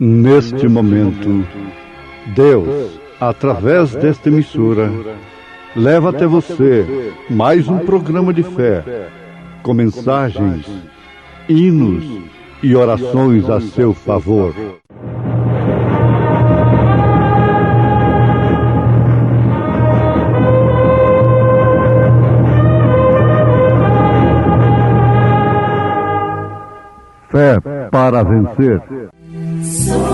Neste momento, Deus, através desta emissora, leva até você mais um programa de fé, com mensagens, hinos e orações a seu favor. Fé para vencer. Somente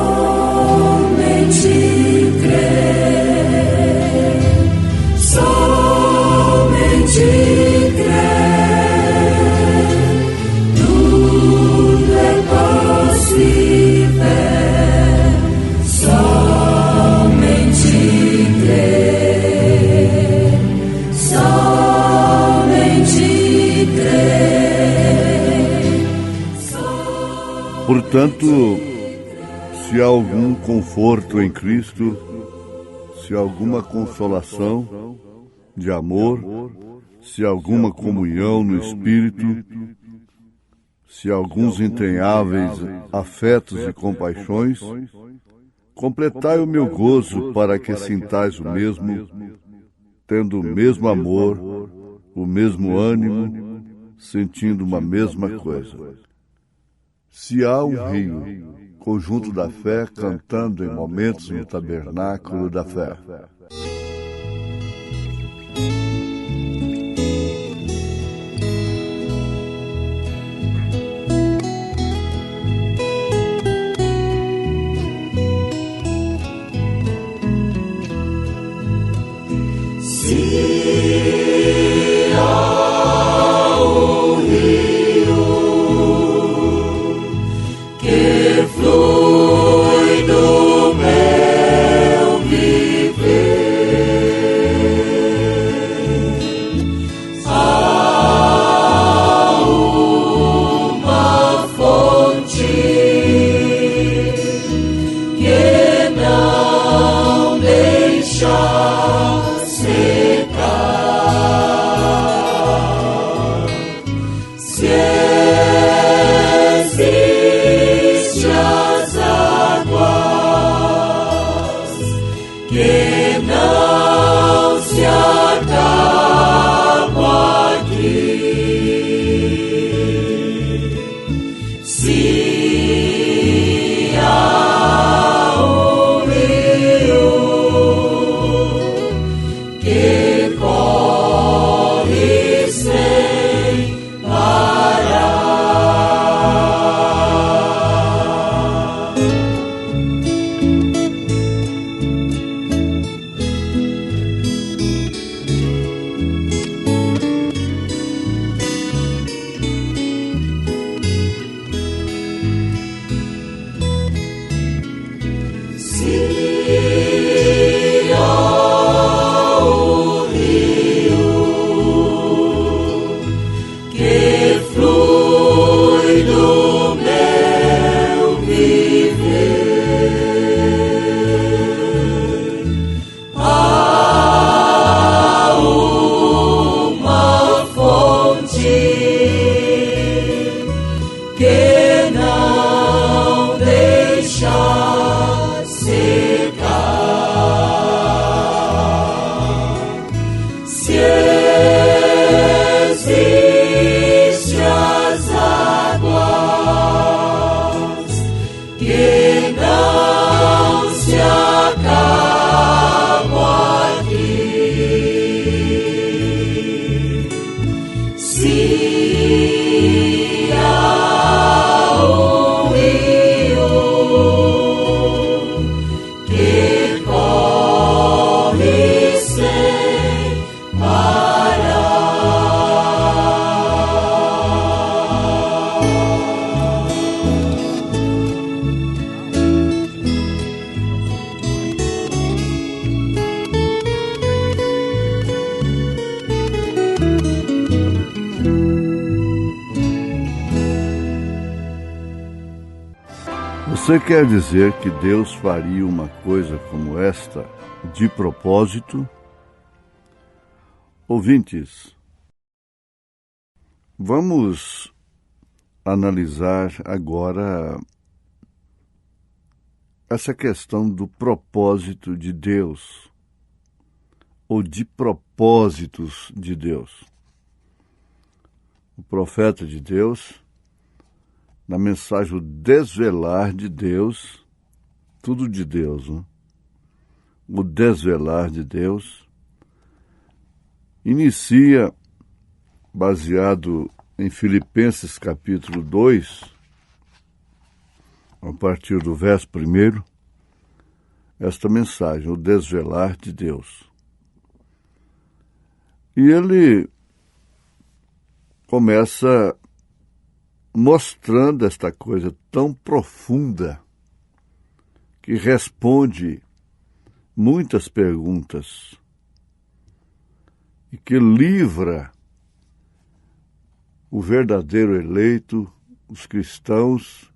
crer, somente crer, tudo é possível, somente crer, somente crer. Portanto, se há algum conforto em Cristo, se há alguma consolação de amor, se há alguma comunhão no Espírito, se há alguns entranháveis afetos e compaixões, completai o meu gozo para que sintais o mesmo, tendo o mesmo amor, o mesmo ânimo, sentindo uma mesma coisa. Se há um rio, conjunto da fé, cantando em momentos no tabernáculo da fé. Se há um rio que flui do meu viver, há uma fonte que não deixa secar. Você quer dizer que Deus faria uma coisa como esta de propósito? Ouvintes, vamos analisar agora essa questão do propósito de Deus, ou de propósitos de Deus. O profeta de Deus, na mensagem O Desvelar de Deus, tudo de Deus, né? O Desvelar de Deus, inicia, baseado em Filipenses capítulo 2, a partir do verso 1, esta mensagem, O Desvelar de Deus. E ele começa mostrando esta coisa tão profunda que responde muitas perguntas e que livra o verdadeiro eleito, os cristãos,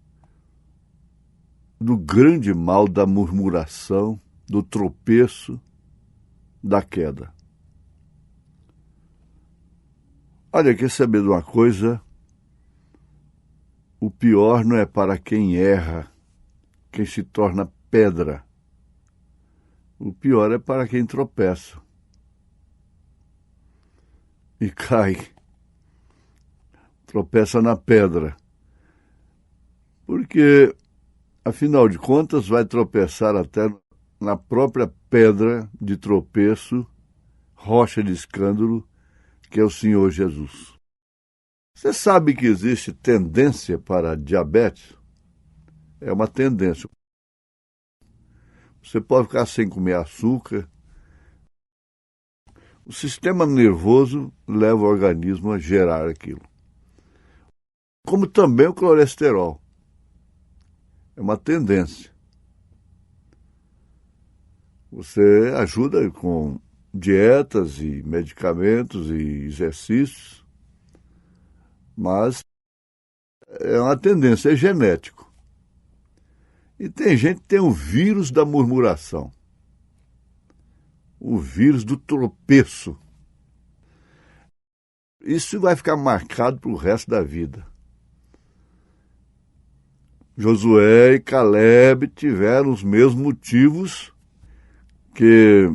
do grande mal da murmuração, do tropeço, da queda. Olha, quer saber de uma coisa? O pior não é para quem erra, quem se torna pedra. O pior é para quem tropeça e cai, tropeça na pedra. Porque, afinal de contas, vai tropeçar até na própria pedra de tropeço, rocha de escândalo, que é o Senhor Jesus. Você sabe que existe tendência para diabetes? É uma tendência. Você pode ficar sem comer açúcar. O sistema nervoso leva o organismo a gerar aquilo. Como também o colesterol. É uma tendência. Você ajuda com dietas e medicamentos e exercícios, mas é uma tendência, é genético. E tem gente que tem o vírus da murmuração, o vírus do tropeço. Isso vai ficar marcado para o resto da vida. Josué e Caleb tiveram os mesmos motivos que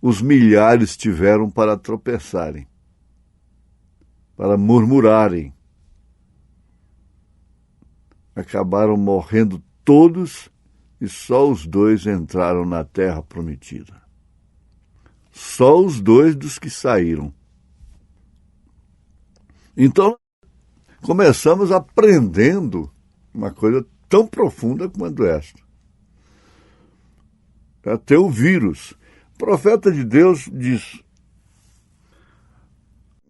os milhares tiveram para tropeçarem, para murmurarem. Acabaram morrendo todos e só os dois entraram na terra prometida. Só os dois dos que saíram. Então, começamos aprendendo uma coisa tão profunda quanto esta. Até o vírus. O profeta de Deus diz: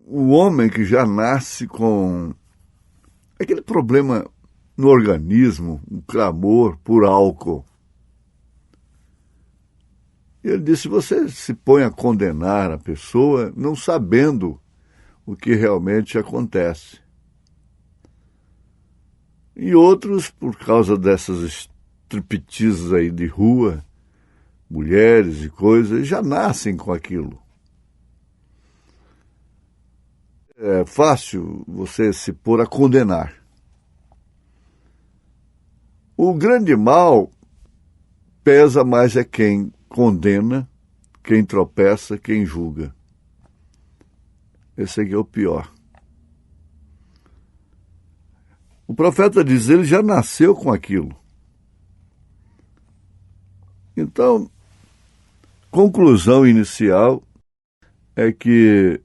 o homem que já nasce com aquele problema no organismo, um clamor por álcool. Ele disse: você se põe a condenar a pessoa não sabendo o que realmente acontece. E outros, por causa dessas stripteases aí de rua, mulheres e coisas, já nascem com aquilo. É fácil você se pôr a condenar. O grande mal pesa mais é quem condena, quem tropeça, quem julga. Esse aqui é o pior. O profeta diz, ele já nasceu com aquilo. Então, conclusão inicial é que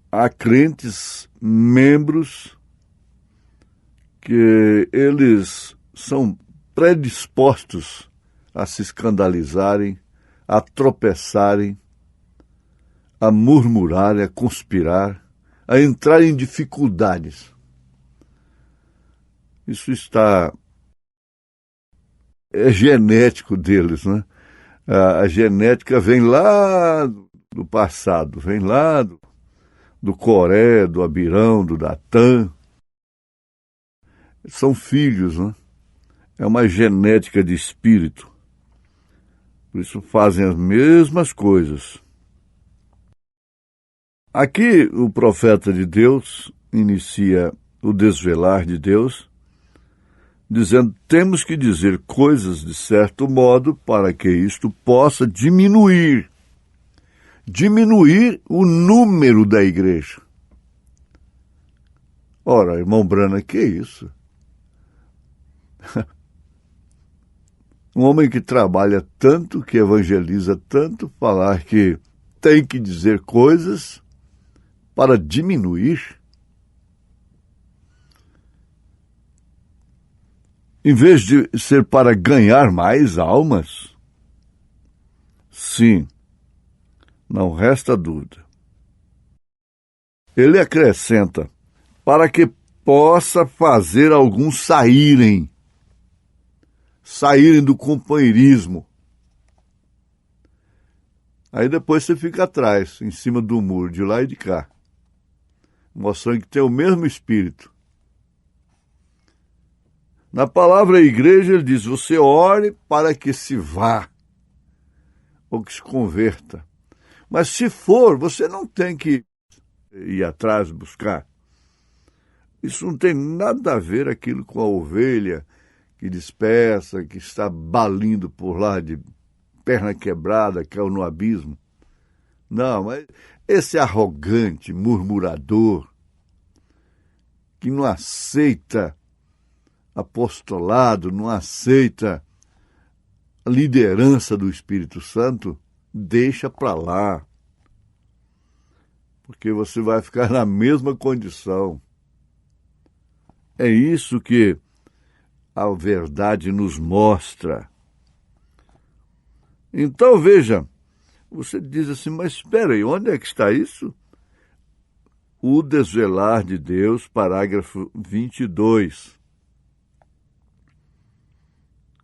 há crentes, membros, que eles são predispostos a se escandalizarem, a tropeçarem, a murmurarem, a conspirar, a entrar em dificuldades. Isso é genético deles, né? A genética vem lá do passado, vem lá do Coré, do Abirão, do Datã. São filhos, né? É uma genética de espírito. Por isso fazem as mesmas coisas. Aqui o profeta de Deus inicia o desvelar de Deus, dizendo: temos que dizer coisas de certo modo para que isto possa diminuir o número da igreja. Ora, irmão Brana, que isso? Um homem que trabalha tanto, que evangeliza tanto, falar que tem que dizer coisas para diminuir? Em vez de ser para ganhar mais almas? Sim, não resta dúvida. Ele acrescenta: para que possa fazer alguns saírem do companheirismo. Aí depois você fica atrás, em cima do muro, de lá e de cá, mostrando que tem o mesmo espírito. Na palavra igreja ele diz: você ore para que se vá, ou que se converta. Mas se for, você não tem que ir atrás buscar. Isso não tem nada a ver aquilo com a ovelha que dispersa, que está balindo por lá de perna quebrada, caiu no abismo. Não, mas esse arrogante, murmurador, que não aceita apostolado, não aceita a liderança do Espírito Santo, deixa para lá, porque você vai ficar na mesma condição. É isso que a verdade nos mostra. Então, veja, você diz assim: mas espera aí, onde é que está isso? O desvelar de Deus, parágrafo 22.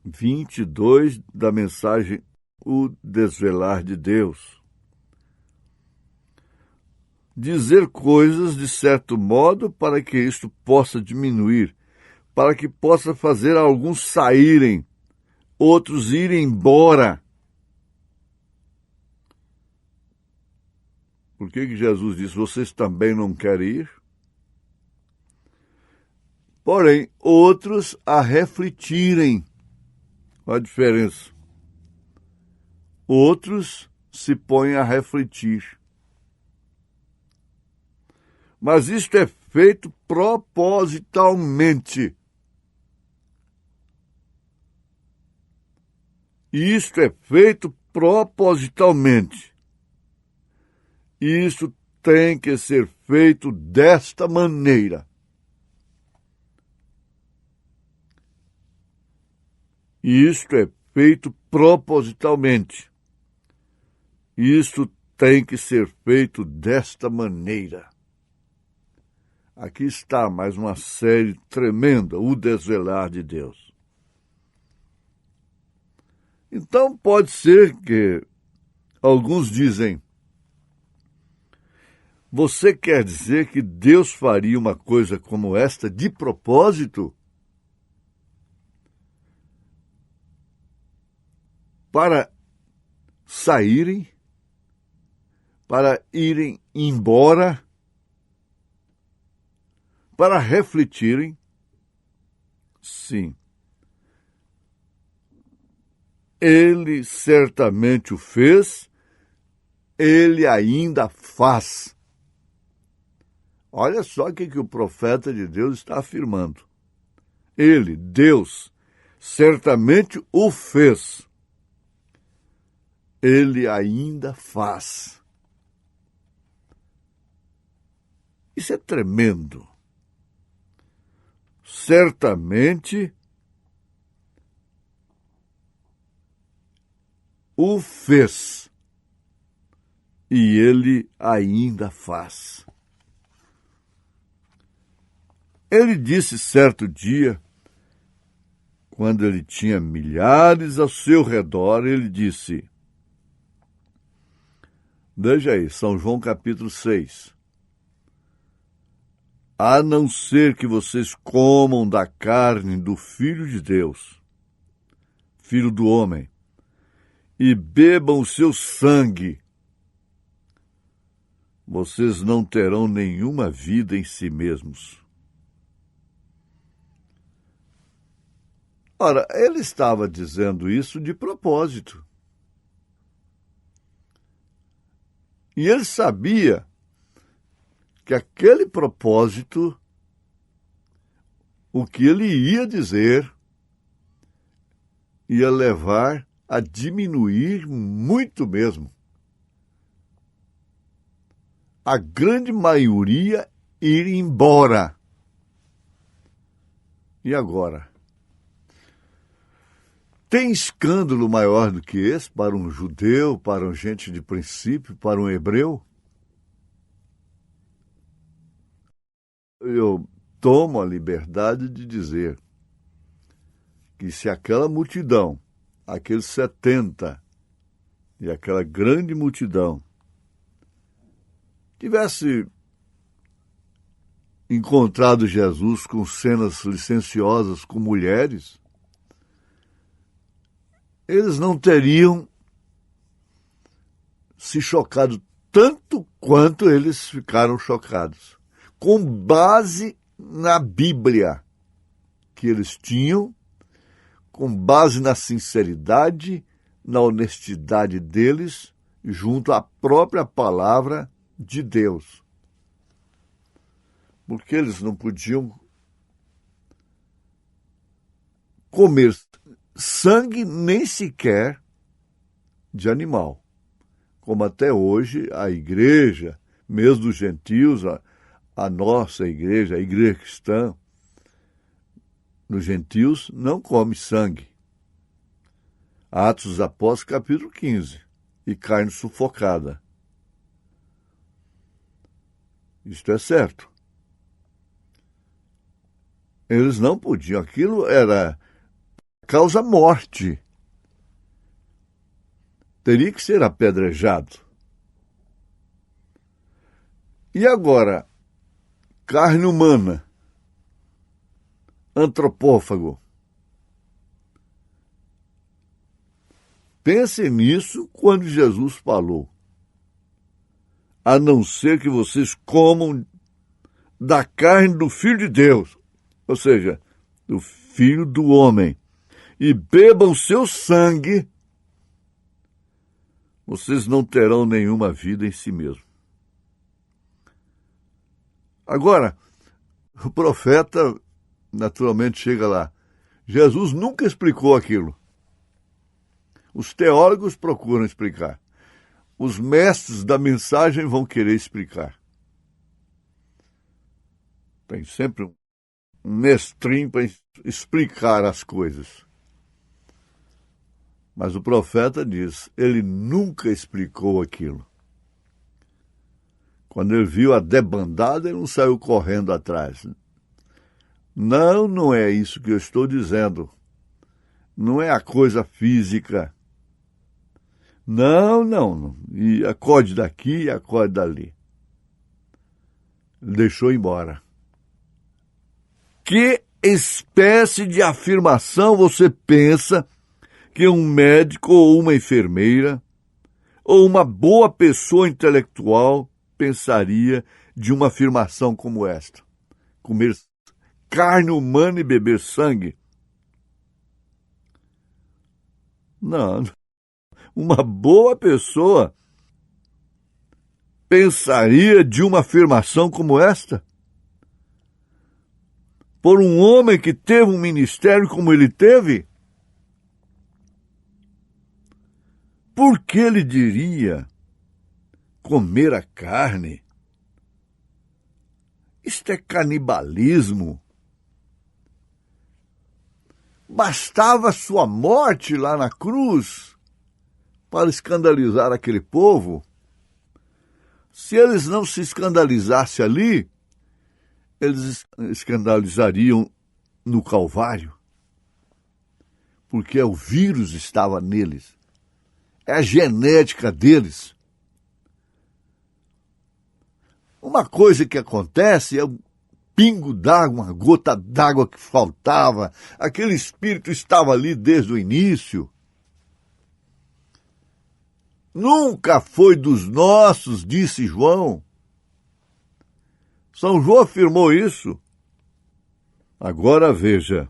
22 da mensagem O Desvelar de Deus. Dizer coisas de certo modo para que isto possa diminuir, para que possa fazer alguns saírem, outros irem embora. Por que Jesus disse: vocês também não querem ir? Porém, outros a refletirem. Qual a diferença? Outros se põem a refletir. Mas isto é feito propositalmente. Isto é feito propositalmente. Isso tem que ser feito desta maneira. Isto é feito propositalmente. Isto tem que ser feito desta maneira. Aqui está mais uma série tremenda, O Desvelar de Deus. Então pode ser que alguns dizem: você quer dizer que Deus faria uma coisa como esta de propósito? Para saírem? Para irem embora? Para refletirem? Sim. Ele certamente o fez, ele ainda faz. Olha só o que o profeta de Deus está afirmando. Ele, Deus, certamente o fez. Ele ainda faz. Isso é tremendo. Certamente o fez. E ele ainda faz. Ele disse certo dia, quando ele tinha milhares ao seu redor, ele disse, veja aí, São João capítulo 6, a não ser que vocês comam da carne do Filho de Deus Filho do Homem, e bebam o seu sangue, vocês não terão nenhuma vida em si mesmos. Ora, ele estava dizendo isso de propósito. E ele sabia que aquele propósito, o que ele ia dizer, ia levar a diminuir muito mesmo. A grande maioria ir embora. E agora? Tem escândalo maior do que esse para um judeu, para um gente de princípio, para um hebreu? Eu tomo a liberdade de dizer que se aquela multidão, aqueles 70 e aquela grande multidão tivesse encontrado Jesus com cenas licenciosas com mulheres, eles não teriam se chocado tanto quanto eles ficaram chocados, com base na Bíblia que eles tinham, com base na sinceridade, na honestidade deles, junto à própria palavra de Deus. Porque eles não podiam comer sangue nem sequer de animal, como até hoje a igreja, mesmo dos gentios, a nossa igreja, a igreja cristã, nos gentios não come sangue. Atos dos Apóstolos, capítulo 15, e carne sufocada. Isto é certo. Eles não podiam, aquilo era causa morte. Teria que ser apedrejado. E agora, carne humana, antropófago. Pensem nisso quando Jesus falou: a não ser que vocês comam da carne do Filho de Deus, ou seja, do Filho do Homem, e bebam seu sangue, vocês não terão nenhuma vida em si mesmo. Agora, o profeta naturalmente chega lá. Jesus nunca explicou aquilo. Os teólogos procuram explicar. Os mestres da mensagem vão querer explicar. Tem sempre um mestrinho para explicar as coisas. Mas o profeta diz, ele nunca explicou aquilo. Quando ele viu a debandada, ele não saiu correndo atrás. Não, não é isso que eu estou dizendo. Não é a coisa física. Não, não. E acorde daqui e acorde dali. Ele deixou embora. Que espécie de afirmação você pensa que um médico ou uma enfermeira ou uma boa pessoa intelectual pensaria de uma afirmação como esta? Comer carne humana e beber sangue? Não. Uma boa pessoa pensaria de uma afirmação como esta? Por um homem que teve um ministério como ele teve? Por que ele diria comer a carne? Isto é canibalismo. Bastava sua morte lá na cruz para escandalizar aquele povo. Se eles não se escandalizassem ali, eles escandalizariam no Calvário, porque o vírus estava neles, é a genética deles. Uma coisa que acontece é pingo d'água, uma gota d'água que faltava. Aquele Espírito estava ali desde o início. Nunca foi dos nossos, disse João. São João afirmou isso. Agora veja.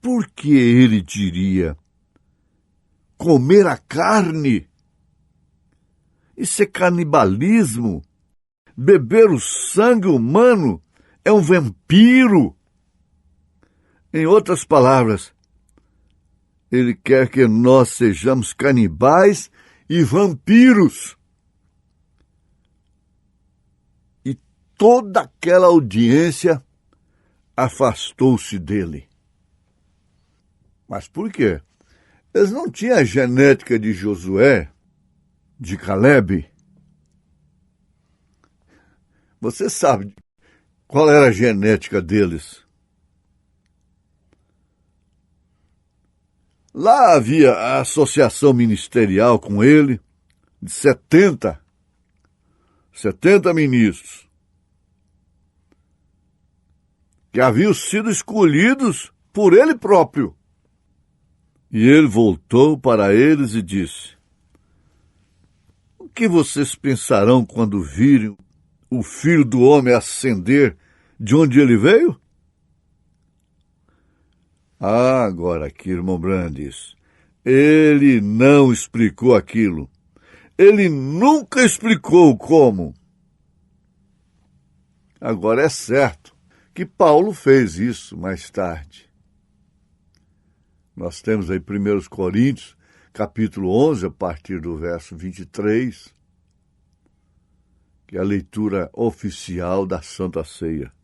Por que ele diria comer a carne? Isso é canibalismo. Beber o sangue humano é um vampiro. Em outras palavras, ele quer que nós sejamos canibais e vampiros. E toda aquela audiência afastou-se dele. Mas por quê? Eles não tinham a genética de Josué, de Calebe. Você sabe qual era a genética deles? Lá havia a associação ministerial com ele, de 70 ministros, que haviam sido escolhidos por ele próprio. E ele voltou para eles e disse: o que vocês pensarão quando virem o Filho do Homem ascender de onde ele veio? Agora aqui, irmão Brandes, ele não explicou aquilo. Ele nunca explicou como. Agora é certo que Paulo fez isso mais tarde. Nós temos aí 1 Coríntios, capítulo 11, a partir do verso 23, que é a leitura oficial da Santa Ceia.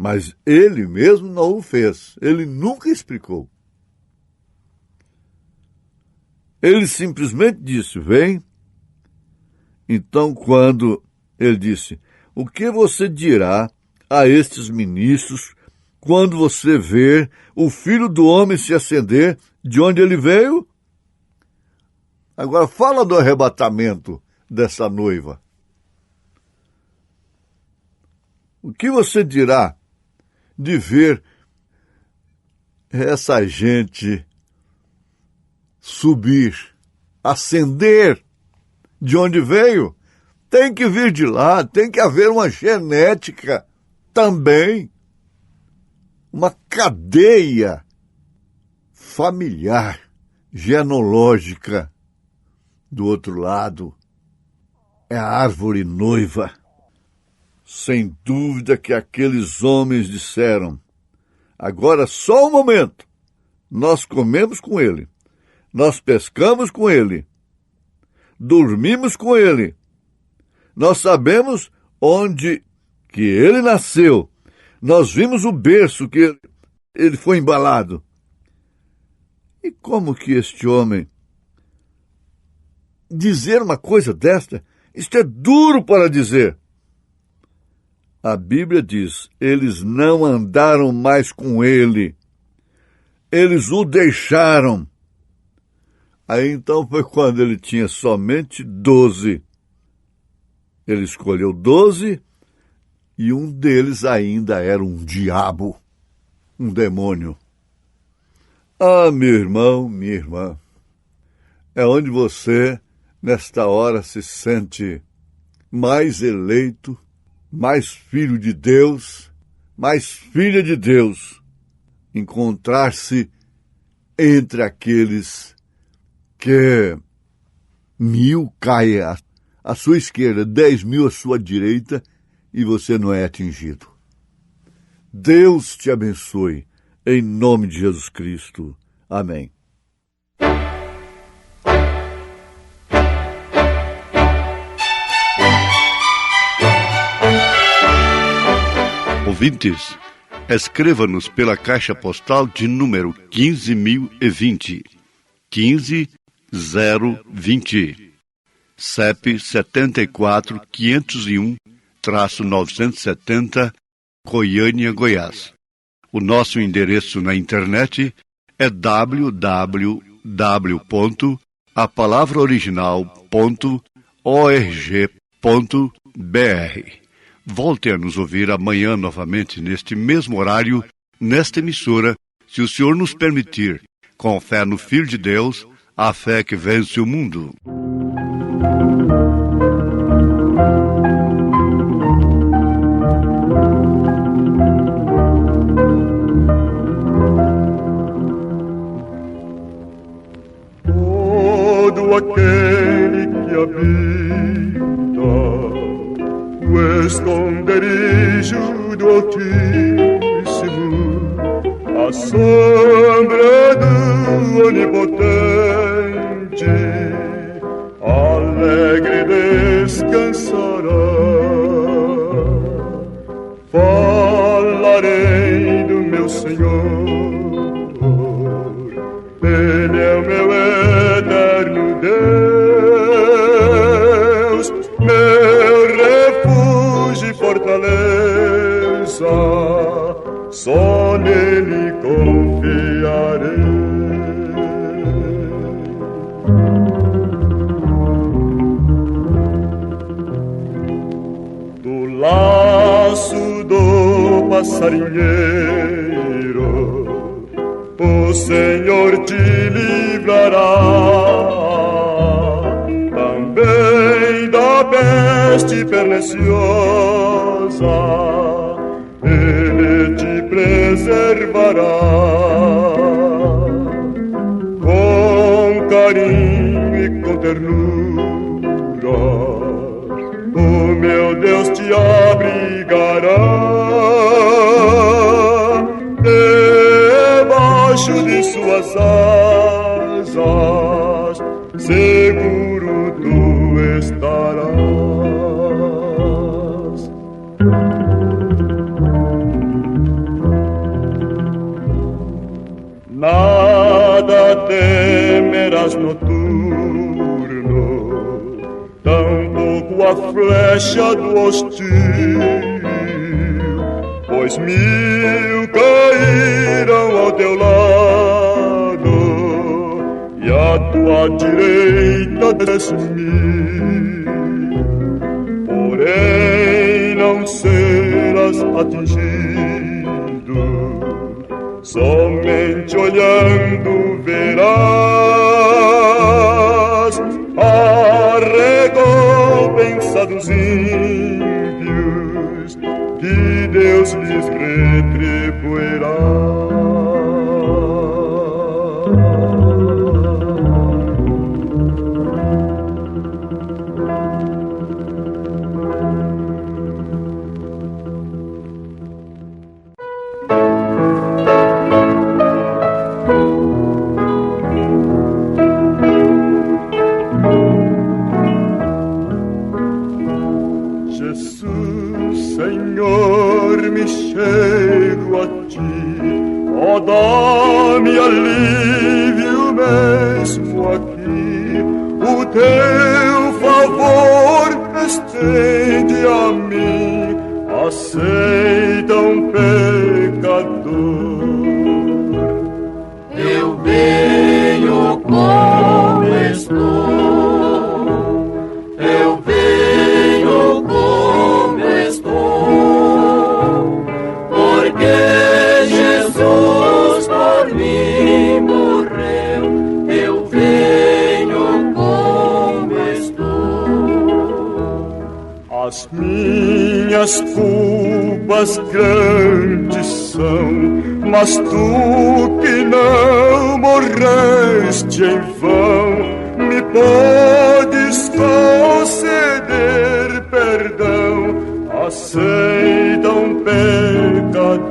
Mas ele mesmo não o fez. Ele nunca explicou. Ele simplesmente disse: vem. Então, quando ele disse: o que você dirá a estes ministros quando você ver o Filho do Homem se ascender de onde ele veio? Agora fala do arrebatamento dessa noiva. O que você dirá de ver essa gente subir, ascender de onde veio? Tem que vir de lá, tem que haver uma genética também, uma cadeia familiar, genológica. Do outro lado é a árvore noiva. Sem dúvida que aqueles homens disseram: agora só um momento, nós comemos com ele, nós pescamos com ele, dormimos com ele, nós sabemos onde que ele nasceu, nós vimos o berço que ele foi embalado. E como que este homem dizer uma coisa desta? Isto é duro para dizer. A Bíblia diz: eles não andaram mais com ele, eles o deixaram. Aí então foi quando ele tinha somente 12. Ele escolheu 12 e um deles ainda era um diabo, um demônio. Ah, meu irmão, minha irmã, é onde você, nesta hora, se sente mais eleito, mais filho de Deus, mais filha de Deus, encontrar-se entre aqueles que 1.000 caem à sua esquerda, 10.000 à sua direita, e você não é atingido. Deus te abençoe, em nome de Jesus Cristo. Amém. Ouvintes, escreva-nos pela caixa postal de número 15.020, 15020, CEP 74.501-970, Goiânia, Goiás. O nosso endereço na internet é www.apalavraoriginal.org.br. Volte a nos ouvir amanhã novamente neste mesmo horário, nesta emissora, se o Senhor nos permitir, com fé no Filho de Deus, a fé que vence o mundo. Todo aquele que habita o esconderijo do Altíssimo, a sombra do Onipotente, alegre descansará. Falarei do meu Senhor, Ele é o meu eterno Deus, meu refúgio e fortaleza, só nele confiarei. Do laço do passarinheiro o Senhor te livrará, também da peste perniciosa Ele te preservará. Com carinho e com ternura o meu Deus te abrigará, debaixo de suas asas seguro tu estarás. Nada temerás noturno, tampouco a flecha do hostil, pois 1000 cairão ao teu lado e à tua direita 10.000, porém não serás atingido, somente olhando verás a recompensa dos ímpios, que Deus lhes retribuirá. Dá-me alívio mesmo aqui, o teu favor estende a mim, aceita um pecador. Eu venho como estou, eu venho como estou, porque Jesus por mim morreu, eu venho como estou. As minhas culpas grandes são, mas tu que não morreste em vão, me podes conceder perdão, aceita um pecador.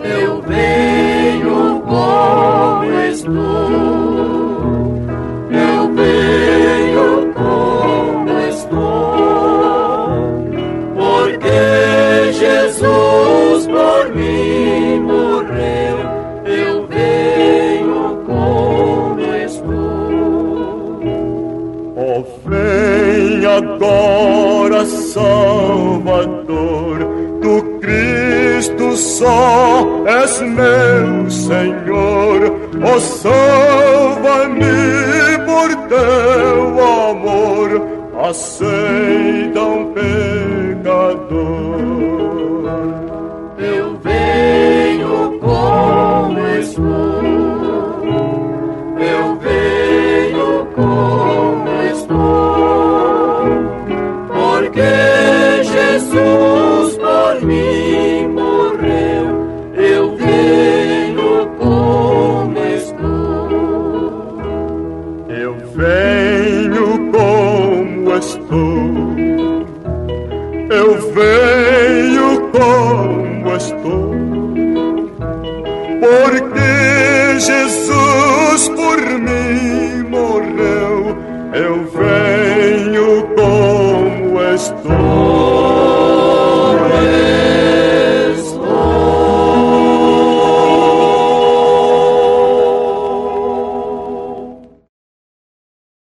Eu venho como estou, eu venho como estou, porque Jesus por mim morreu, eu venho como estou. Oh, vem agora, Salvador, tu Cristo só és meu Senhor, oh, salva-me por teu amor, aceitam pelo